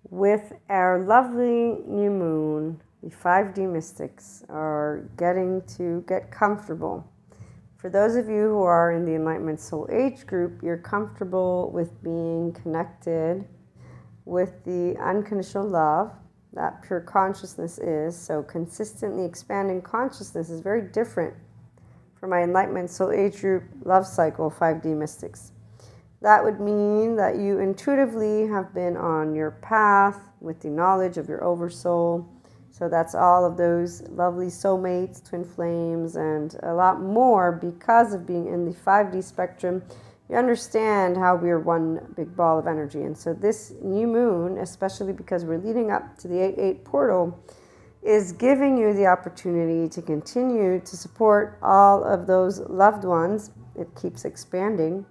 With our lovely new moon, the 5D mystics are getting to get comfortable. For those of you who are in the Enlightenment Soul Age group, you're comfortable with being connected with the unconditional love that pure consciousness is. So consistently expanding consciousness is very different from my Enlightenment Soul Age group love cycle 5D mystics. That would mean that you intuitively have been on your path with the knowledge of your oversoul. So that's all of those lovely soulmates, twin flames, and a lot more. Because of being in the 5D spectrum, you understand how we're one big ball of energy. And so this new moon, especially because we're leading up to the 8-8 portal, is giving you the opportunity to continue to support all of those loved ones. It keeps expanding.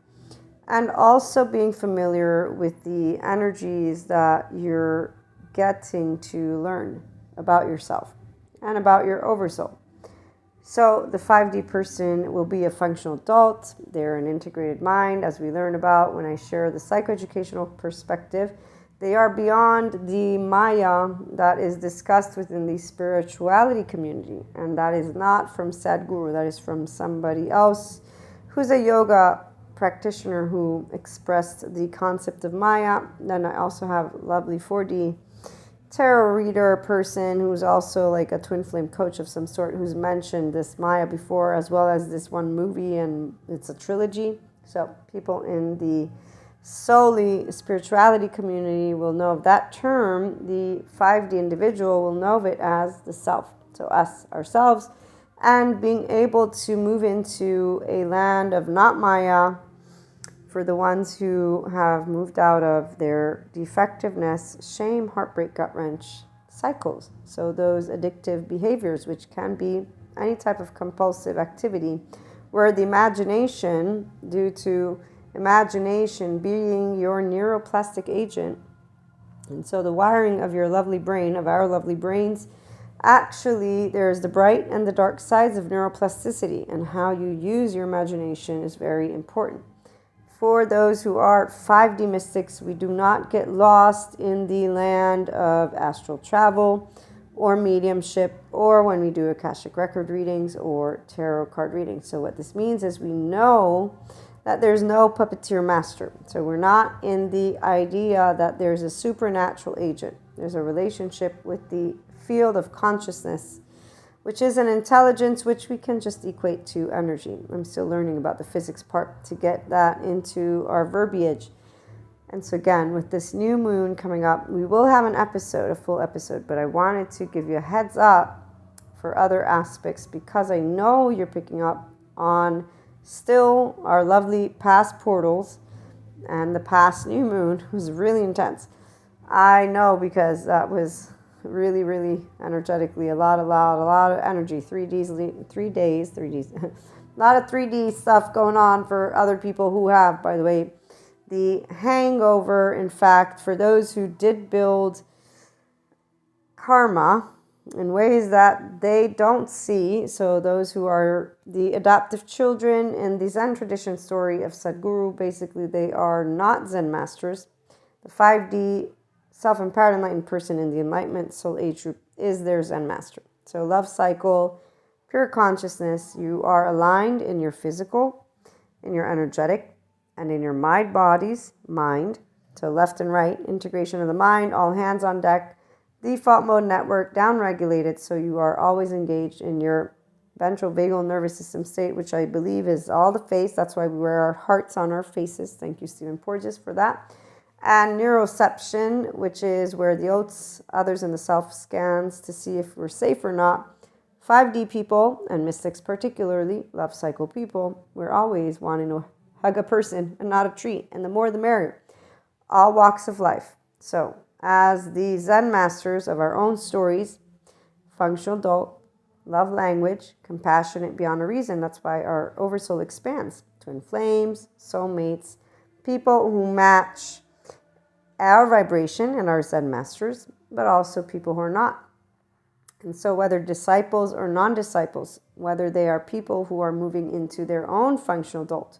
And also being familiar with the energies that you're getting to learn about yourself and about your oversoul. So the 5D person will be a functional adult. They're an integrated mind, as we learn about when I share the psychoeducational perspective. They are beyond the Maya that is discussed within the spirituality community. And that is not from Sadhguru. That is from somebody else who's a yoga practitioner who expressed the concept of Maya. Then I also have lovely 4D tarot reader person who's also like a twin flame coach of some sort, who's mentioned this Maya before, as well as this one movie, and it's a trilogy. So people in the solely spirituality community will know of that term. The 5D individual will know of it as the self. So us, ourselves, and being able to move into a land of not Maya, for the ones who have moved out of their defectiveness, shame, heartbreak, gut wrench cycles. So those addictive behaviors, which can be any type of compulsive activity, where the imagination, due to imagination being your neuroplastic agent, and so the wiring of your lovely brain, of our lovely brains, actually there's the bright and the dark sides of neuroplasticity, and how you use your imagination is very important. For those who are 5D mystics, we do not get lost in the land of astral travel or mediumship, or when we do Akashic record readings or tarot card readings. So what this means is we know that there's no puppeteer master. So we're not in the idea that there's a supernatural agent. There's a relationship with the field of consciousness, which is an intelligence which we can just equate to energy. I'm still learning about the physics part to get that into our verbiage. And so again, with this new moon coming up, we will have an episode, a full episode, but I wanted to give you a heads up for other aspects, because I know you're picking up on still our lovely past portals, and the past new moon was really intense. I know, because that was really, really energetically a lot of energy. 3Ds, a lot of 3D stuff going on for other people who have, by the way, the hangover. In fact, for those who did build karma in ways that they don't see, so those who are the adoptive children in the Zen tradition story of Sadhguru, basically they are not Zen masters. The 5D self-empowered enlightened person in the Enlightenment Soul Age group is their Zen master. So love cycle, pure consciousness, you are aligned in your physical, in your energetic, and in your mind. So left and right, integration of the mind, all hands on deck, default mode network, down-regulated, so you are always engaged in your ventral vagal nervous system state, which I believe is all the face. That's why we wear our hearts on our faces. Thank you, Stephen Porges, for that. And neuroception, which is where the others in the self scans to see if we're safe or not. 5D people, and mystics particularly, love cycle people, we're always wanting to hug a person and not a tree, and the more the merrier. All walks of life. So, as the Zen masters of our own stories, functional adult, love language, compassionate beyond a reason, that's why our oversoul expands. Twin flames, soulmates, people who match our vibration and our Zen masters, but also people who are not. And so whether disciples or non-disciples, whether they are people who are moving into their own functional adult,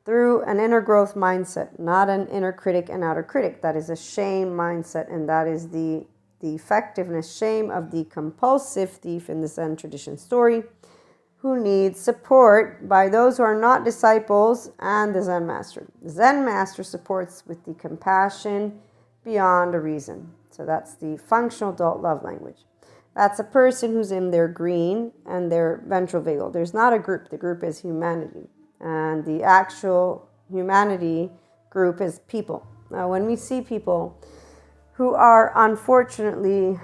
through an inner growth mindset, not an inner critic and outer critic. That is a shame mindset, and that is the effectiveness shame of the compulsive thief in the Zen tradition story, who needs support by those who are not disciples and the Zen master. The Zen master supports with the compassion beyond a reason. So that's the functional adult love language. That's a person who's in their green and their ventral vagal. There's not a group. The group is humanity. And the actual humanity group is people. Now, when we see people who are unfortunately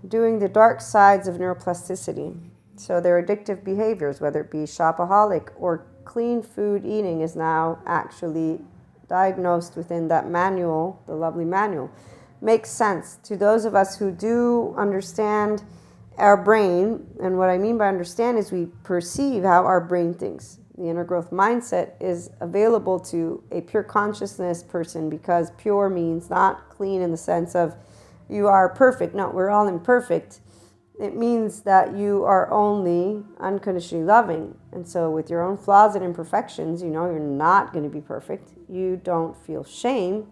doing the dark sides of neuroplasticity, so their addictive behaviors, whether it be shopaholic or clean food eating, is now actually diagnosed within that manual, the lovely manual, makes sense to those of us who do understand our brain. And what I mean by understand is we perceive how our brain thinks. The inner growth mindset is available to a pure consciousness person, because pure means not clean in the sense of you are perfect. No, we're all imperfect. It means that you are only unconditionally loving. And so with your own flaws and imperfections, you know you're not going to be perfect. You don't feel shame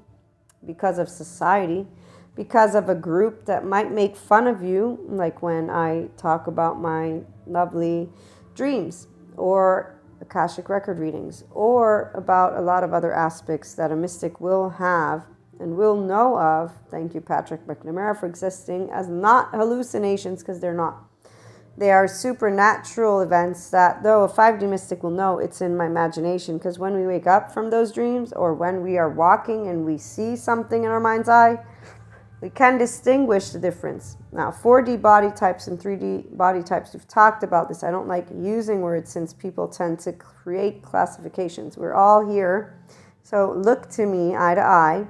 because of society, because of a group that might make fun of you, like when I talk about my lovely dreams or Akashic record readings, or about a lot of other aspects that a mystic will have and will know of. Thank you, Patrick McNamara, for existing as not hallucinations, because they're not. They are supernatural events that, though a 5D mystic will know, it's in my imagination, because when we wake up from those dreams, or when we are walking and we see something in our mind's eye, we can distinguish the difference. Now, 4D body types and 3D body types, we've talked about this. I don't like using words since people tend to create classifications. We're all here. So look to me eye to eye,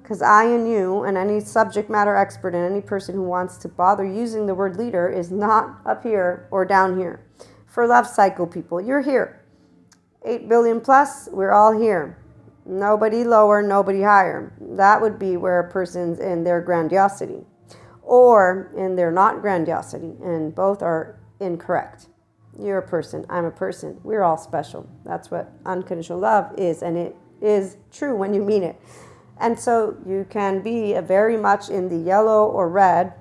because I and you and any subject matter expert and any person who wants to bother using the word leader is not up here or down here. For love cycle people, you're here. 8 billion plus, we're all here. Nobody lower, nobody higher. That would be where a person's in their grandiosity or in their not grandiosity, and both are incorrect. You're a person, I'm a person. We're all special. That's what unconditional love is, and it is true when you mean it. And so you can be very much in the yellow or red.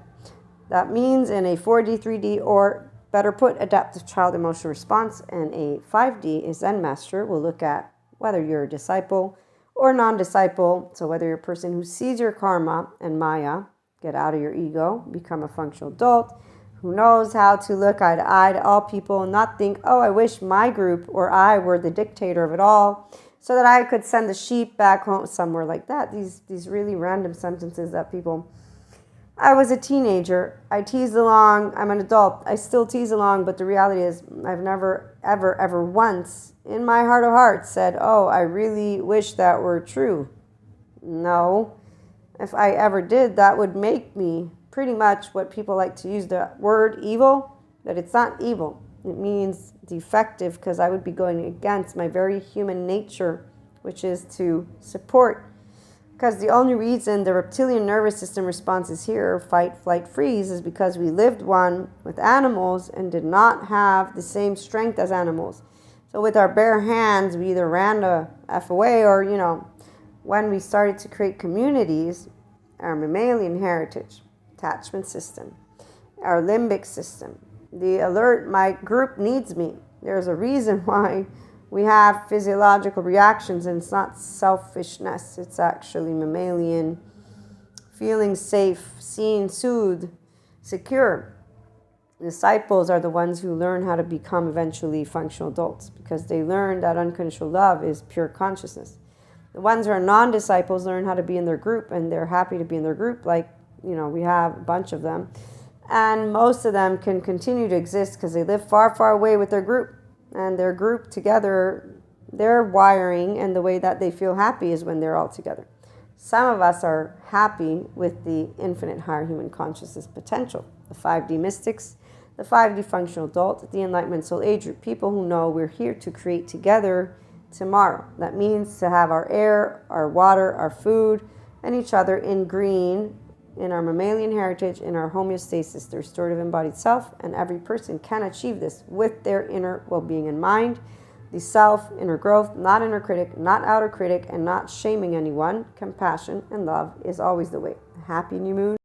That means in a 4D, 3D, or better put, adaptive child emotional response, and a 5D is Zen master. We'll look at whether you're a disciple or non-disciple. So whether you're a person who sees your karma and Maya, get out of your ego, become a functional adult, who knows how to look eye to all people and not think, oh, I wish my group or I were the dictator of it all so that I could send the sheep back home, somewhere like that. These really random sentences that people... I was a teenager. I teased along. I'm an adult. I still tease along, but the reality is I've never, ever once in my heart of hearts said, oh, I really wish that were true. No. If I ever did, that would make me pretty much what people like to use the word evil, but it's not evil. It means defective, because I would be going against my very human nature, which is to support. Because the only reason the reptilian nervous system response is here, fight, flight, freeze, is because we lived one with animals and did not have the same strength as animals. So with our bare hands, we either ran the F away or, when we started to create communities, our mammalian heritage, attachment system, our limbic system, the alert, my group needs me. There's a reason why we have physiological reactions, and it's not selfishness. It's actually mammalian, feeling safe, seen, soothed, secure. Disciples are the ones who learn how to become eventually functional adults, because they learn that unconditional love is pure consciousness. The ones who are non-disciples learn how to be in their group, and they're happy to be in their group, like, we have a bunch of them. And most of them can continue to exist because they live far, far away with their group. And their group together, their wiring and the way that they feel happy is when they're all together. Some of us are happy with the infinite higher human consciousness potential. The 5D mystics, the 5D functional adult, the Enlightenment soul age group, people who know we're here to create together tomorrow. That means to have our air, our water, our food, and each other in green, in our mammalian heritage, in our homeostasis, the restorative embodied self, and every person can achieve this with their inner well-being in mind, the self, inner growth, not inner critic, not outer critic, and not shaming anyone. Compassion and love is always the way. Happy new moon.